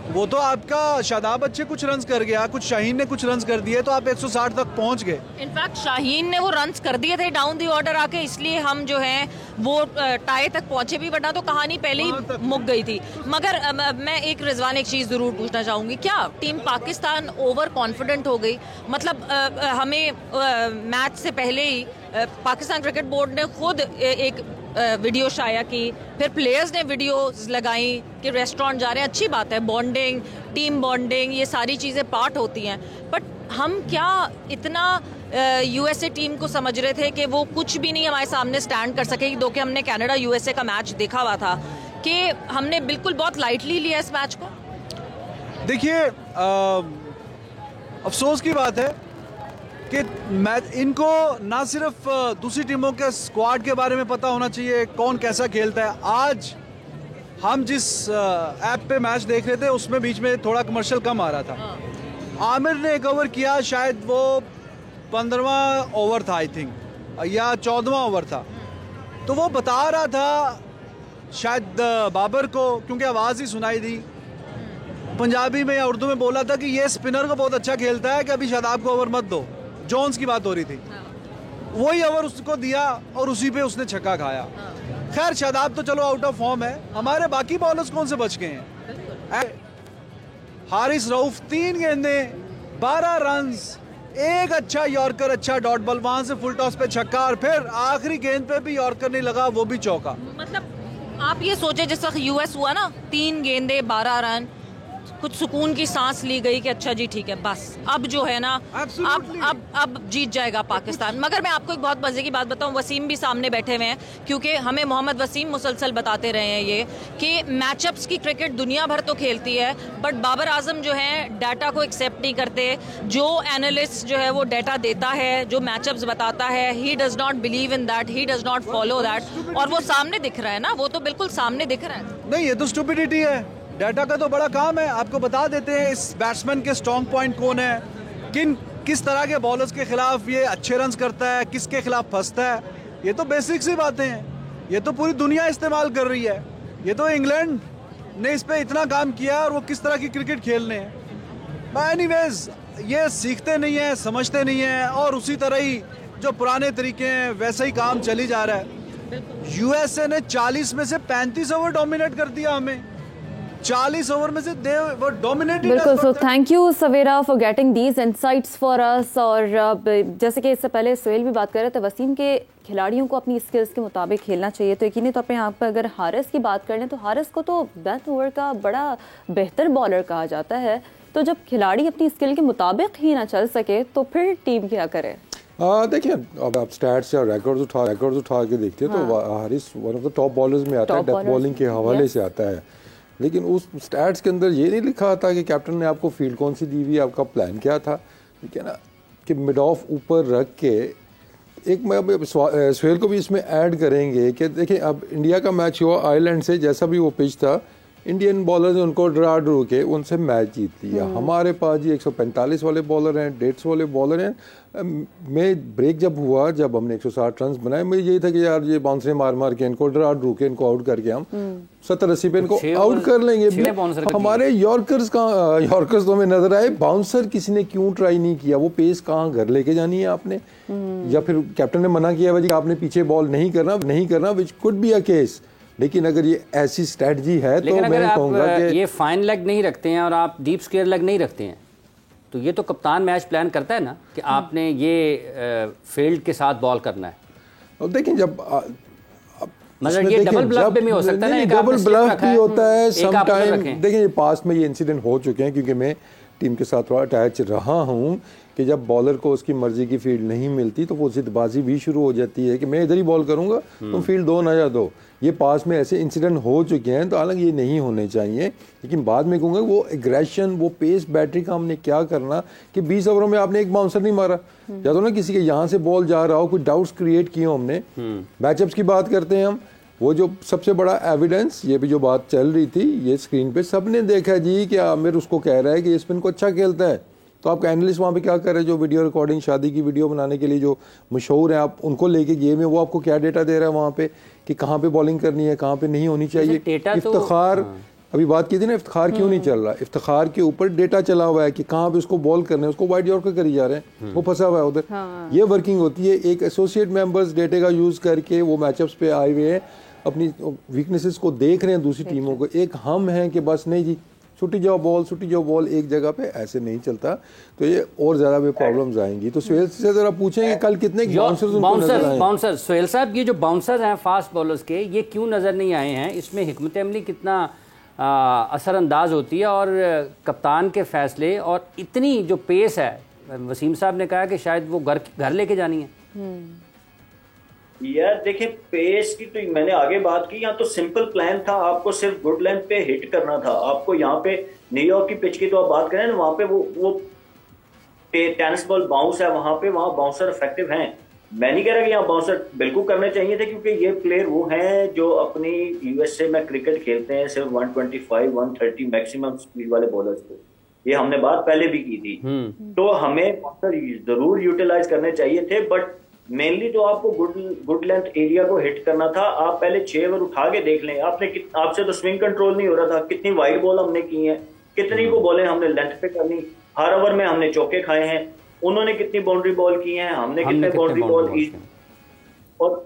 वो तो आपका शादाब अच्छे कुछ रन्स कर गया, कुछ शाहीन ने कुछ रन्स कर दिए, तो आप 160 तक पहुंच गए। इनफैक्ट शाहीन ने वो रन्स कर दिए थे डाउन दी ऑर्डर आके, इसलिए हम जो है वो टाई तक पहुंचे भी, वरना तो कहानी पहले ही मुक गई थी। मगर मैं एक रिजवान एक चीज़ ज़रूर पूछना चाहूँगी, क्या टीम पाकिस्तान ओवर कॉन्फिडेंट हो गई? मतलब हमें मैच से पहले ही पाकिस्तान क्रिकेट बोर्ड ने खुद एक वीडियो शाया की, फिर प्लेयर्स ने वीडियोस लगाई कि रेस्टोरेंट जा रहे हैं, अच्छी बात है, बॉन्डिंग, टीम बॉन्डिंग, ये सारी चीज़ें पार्ट होती हैं। बट हम क्या इतना यूएसए टीम को समझ रहे थे कि वो कुछ भी नहीं हमारे सामने स्टैंड कर सकेगी? दो कि हमने कनाडा यूएसए का मैच देखा हुआ था कि हमने बिल्कुल बहुत लाइटली लिया इस मैच को। देखिए, अफसोस की बात है कि इनको ना सिर्फ दूसरी टीमों के स्क्वाड के बारे में पता होना चाहिए, कौन कैसा खेलता है। आज हम जिस ऐप पे मैच देख रहे थे उसमें बीच में थोड़ा कमर्शियल कम आ रहा था। आमिर ने एक ओवर किया, शायद वो 15वां ओवर था आई थिंक, या 14वां ओवर था, तो वो बता रहा था शायद बाबर को, क्योंकि आवाज़ ही सुनाई दी, पंजाबी में या उर्दू में बोला था कि ये स्पिनर को बहुत अच्छा खेलता है कि अभी शादाब को ओवर मत दो। जोन्स की बात हो रही थी, वही ओवर उसको दिया और उसी पे उसने छक्का खाया। खैर, शादाब तो चलो आउट ऑफ फॉर्म है, हमारे बाकी बॉलर्स कौन से बच गए हैं? हारिस रऊफ 3 गेंदें 12 रन्स, एक अच्छा यॉर्कर, अच्छा डॉट बॉल, वहां से फुल टॉस पे छक्का, और फिर आखिरी गेंद पे भी यॉर्कर नहीं लगा, वो भी चौका। मतलब आप ये सोचे जिस वक्त यूएस हुआ ना, 3 गेंदे 12 रन, कुछ सुकून की सांस ली गई कि अच्छा जी ठीक है, बस अब जो है ना अब जीत जाएगा पाकिस्तान। मगर मैं आपको एक बहुत मजे की बात बताऊं, वसीम भी सामने बैठे हुए हैं, क्योंकि हमें मोहम्मद वसीम मुसलसल बताते रहे हैं ये कि मैचअप्स की क्रिकेट दुनिया भर तो खेलती है, बट बाबर आजम जो है डाटा को एक्सेप्ट नहीं करते। जो एनालिस्ट जो है वो डाटा देता है, जो मैचअप्स बताता है, he does not believe in that, he does not follow that, और वो सामने दिख रहा है ना, वो तो बिल्कुल सामने दिख रहा है। नहीं, ये तो स्टुपिडिटी है। डाटा का तो बड़ा काम है, आपको बता देते हैं इस बैट्समैन के स्ट्रॉन्ग पॉइंट कौन है, किस तरह के बॉलर्स के खिलाफ ये अच्छे रन्स करता है, किसके खिलाफ फंसता है। ये तो बेसिक सी बातें हैं, ये तो पूरी दुनिया इस्तेमाल कर रही है। ये तो इंग्लैंड ने इस पे इतना काम किया और वो किस तरह की क्रिकेट खेलने हैं। एनीवेज, ये सीखते नहीं है, समझते नहीं है, और उसी तरह ही जो पुराने तरीके हैं वैसे ही काम चली जा रहा है। यूएसए ने 40 में से 35 ओवर डोमिनेट कर दिया हमें, 40 ओवर में से वो डोमिनेटेड। बिल्कुल। So thank you Savera for getting these insights for us. और जैसे कि इससे पहले सोहेल भी बात कर रहे थे, वसीम के खिलाड़ियों को अपनी स्किल्स के मुताबिक खेलना चाहिए। तो यकीनी तौर पे यहाँ पर अगर हारिस की बात करें तो हारिस को तो डेथ ओवर का बड़ा बेहतर बॉलर कहा जाता है। तो जब खिलाड़ी अपनी स्किल के मुताबिक ही ना चल सके तो फिर टीम क्या करे? देखिए, अब आप स्टैट्स या रिकॉर्ड्स उठा के देखते हैं तो Haris one of the top bowlers में आता है, डेथ बॉलिंग के हवाले से आता है। लेकिन उस स्टैट्स के अंदर ये नहीं लिखा था कि कैप्टन ने आपको फील्ड कौन सी दी हुई, आपका प्लान क्या था, ठीक है ना, कि मिड ऑफ ऊपर रख के एक मैं सोहेल को भी इसमें ऐड करेंगे कि देखिए अब इंडिया का मैच हुआ आयरलैंड से, जैसा भी वो पिच था, इंडियन बॉलर्स ने उनको ड्रू के उनसे मैच जीत लिया। हमारे पास जी 145 वाले बॉलर हैं, 150 वाले बॉलर हैं। मैं ब्रेक जब हुआ, जब हमने 160 रन बनाए, मुझे यही था कि यार ये बाउंसर मार के इनको ड्रू के इनको आउट करके हम 70-80 पे इनको आउट कर लेंगे। हमारे यॉर्कर्स तो हमें नजर आए, बाउंसर किसी ने क्यों ट्राई नहीं किया, वो पेस कहाँ घर लेके जानी है आपने, या फिर कैप्टन ने मना किया भाई आपने पीछे बॉल नहीं करना, which could be a case. लेकिन अगर ये ऐसी स्ट्रेटजी है तो मैं कहूँगा कि ये फाइन लेग नहीं रखते हैं और आप डीप स्क्वायर लेग नहीं रखते हैं, तो ये तो कप्तान मैच प्लान करता है ना कि आपने ये फील्ड के साथ बॉल करना है। और देखिए जब मतलब ये डबल ब्लफ में हो सकता है ना, डबल ब्लफ भी होता है समटाइम। देखिए पास्ट में ये इंसिडेंट हो चुके हैं, क्योंकि मैं टीम के साथ थोड़ा अटैच रहा हूँ कि जब बॉलर को उसकी मर्जी की फील्ड नहीं मिलती तो वो जिदबाजी भी शुरू हो जाती है कि मैं इधर ही बॉल करूंगा, तुम फील्ड दो ना या दो। ये पास में ऐसे इंसिडेंट हो चुके हैं, तो हालांकि ये नहीं होने चाहिए। लेकिन बाद में कहूँगा वो एग्रेशन, वो पेस, बैटरी का हमने क्या करना कि 20 ओवरों में आपने एक बाउंसर नहीं मारा, या तो ना किसी के यहाँ से बॉल जा रहा हो, कुछ डाउट्स क्रिएट किए हमने। मैचअप्स की बात करते हैं हम, वो जो सबसे बड़ा एविडेंस, ये भी जो बात चल रही थी, ये स्क्रीन पे सबने देखा जी कि आमिर उसको कह रहा है कि स्पिन को अच्छा खेलता है, तो आपका एनालिस्ट वहाँ पे क्या कर रहे हैं, जो वीडियो रिकॉर्डिंग शादी की वीडियो बनाने के लिए जो मशहूर है, आप उनको लेके गेम में वो आपको क्या डेटा दे रहा है वहाँ पे कि कहाँ पे बॉलिंग करनी है, कहाँ पे नहीं होनी चाहिए। इफ्तिखार अभी बात की थी ना, इफ्तिखार क्यों नहीं चल रहा, इफ्तिखार के ऊपर डेटा चला हुआ है कि कहाँ पे उसको बॉल करना है, उसको वाइड यॉर्कर करी जा रहे हैं, वो फंसा हुआ है उधर। ये वर्किंग होती है, एक एसोसिएट मेंबर्स डेटे का यूज करके वो मैचअप्स पे आए हुए हैं, अपनी वीकनेसेस को देख रहे हैं दूसरी टीमों को। एक हम हैं कि बस नहीं जी छुट्टी जाओ बॉल एक जगह पे, ऐसे नहीं चलता, तो ये और ज्यादा भी प्रॉब्लम्स आएंगी। तो सोहेल से जरा पूछेंगे कल कितने बाउंसर सोहेल साहब, ये जो बाउंसर हैं फास्ट बॉलर्स के, ये क्यों नजर नहीं आए हैं, इसमें हिकमत अमली कितना असरअंदाज होती है, और कप्तान के फैसले, और इतनी जो पेस है, वसीम साहब ने कहा कि शायद वो घर लेके जानी है। यार देखिए, पेस की तो मैंने आगे बात की, यहाँ तो सिंपल प्लान था, आपको सिर्फ गुड लेंथ पे हिट करना था। आपको यहाँ पे न्यूयॉर्क की पिच की तो आप बात करें ना, वहां पे वो टेनिस बॉल बाउंस है, वहां बाउंसर इफेक्टिव हैं। मैं नहीं कह रहा कि यहाँ बाउंसर बिल्कुल करने चाहिए थे, क्योंकि ये प्लेयर वो हैं जो अपनी यूएसए में क्रिकेट खेलते हैं सिर्फ 125-130 मैक्सिमम स्पीड वाले बॉलर्स को। ये हमने बात पहले भी की थी। तो हमें बाउंसर जरूर यूटिलाइज करने चाहिए थे, बट मेनली तो आपको गुड लेंथ एरिया को हिट करना था। आप पहले 6 ओवर उठा के देख लें, आपसे तो स्विंग कंट्रोल नहीं हो रहा था। कितनी वाइड बॉल हमने की है, कितनी को बॉलें हमने लेंथ पे करनी, हर ओवर में हमने चौके खाए हैं। उन्होंने कितनी बाउंड्री बॉल की हैं, हमने कितने बाउंड्री बॉल की। और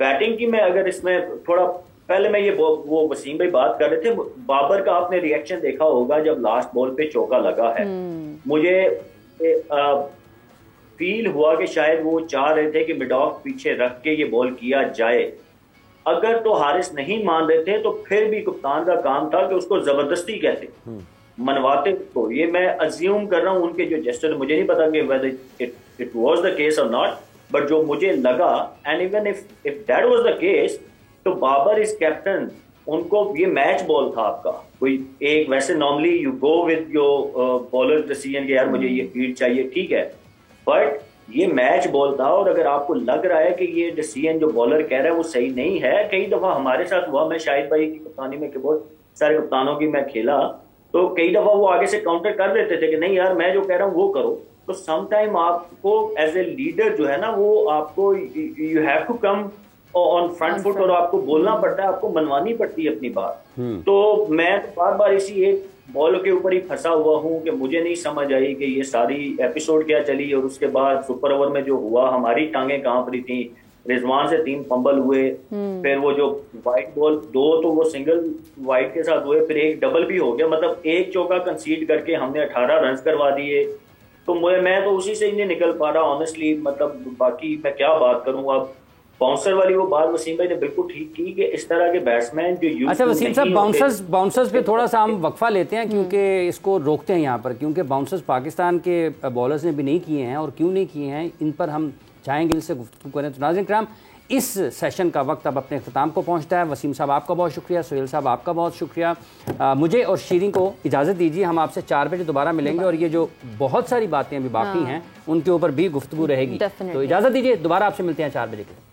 बैटिंग की मैं अगर इसमें थोड़ा पहले मैं ये वो वसीम भाई बात कर रहे थे, बाबर का आपने रिएक्शन देखा होगा जब लास्ट बॉल पे चौका लगा है। मुझे फील हुआ कि शायद वो चाह रहे थे कि मिड ऑफ पीछे रख के ये बॉल किया जाए। अगर तो हारिस नहीं मान रहे थे तो फिर भी कप्तान का काम था कि उसको जबरदस्ती कहते, मनवाते उसको। ये मैं अज्यूम कर रहा हूँ उनके जो जेस्चर, मुझे नहीं पता कि whether it was the case और नॉट, बट जो मुझे लगा, and even if that was the case, तो बाबर इज कैप्टन, उनको ये मैच बॉल था आपका। कोई एक वैसे normally you go with your bowler decision कि यार मुझे ये फील्ड चाहिए, ठीक है, बट ये मैच बॉल था। और अगर आपको लग रहा है कि ये डिसीजन जो बॉलर कह रहा है वो सही नहीं है, कई दफा हमारे साथ हुआ, मैं शाहिद भाई की कप्तानी में बहुत सारे कप्तानों की मैं खेला, तो कई दफा वो आगे से काउंटर कर देते थे कि नहीं यार मैं जो कह रहा हूँ वो करो। तो समटाइम आपको एज ए लीडर जो है ना, वो आपको you have to come on front foot, और आपको बोलना पड़ता है, आपको मनवानी पड़ती है अपनी बात। तो मैं तो बार बार इसी एक बॉल के ऊपर ही फंसा हुआ हूँ कि मुझे नहीं समझ आई कि ये सारी एपिसोड क्या चली, और उसके बाद सुपर ओवर में जो हुआ, हमारी टांगें कांप रही थी, रिजवान से 3 फंबल हुए, फिर वो जो वाइट बॉल 2 तो वो सिंगल वाइट के साथ हुए, फिर एक डबल भी हो गया, मतलब एक चौका कंसीड करके हमने 18 रन करवा दिए। तो मैं तो उसी से ही नहीं निकल पा रहा ऑनेस्टली, मतलब बाकी मैं क्या बात करूँ। अब बाउंसर वाली वो बात वसीम भाई ने बिल्कुल ठीक की कि इस तरह के बैट्समैन जो अच्छा वसीम साहब, बाउंसर्स पे थोड़ा सा हम वक्फा लेते हैं, क्योंकि इसको रोकते हैं यहाँ पर, क्योंकि बाउंसर्स पाकिस्तान के बॉलर्स ने भी नहीं किए हैं, और क्यों नहीं किए हैं इन पर हम चाहेंगे इनसे गुफ्तगू करें। तो नाज़रीन किराम, इस सेशन का वक्त अब अपने अख्ताम को पहुँचता है। वसीम साहब आपका बहुत शुक्रिया, सुहेल साहब आपका बहुत शुक्रिया। मुझे और शीरीन को इजाज़त दीजिए, हम आपसे 4 बजे दोबारा मिलेंगे, और ये जो बहुत सारी बातें अभी बाकी हैं उनके ऊपर भी गुफ्तगू रहेगी। तो इजाज़त दीजिए, दोबारा आपसे मिलते हैं 4 बजे के।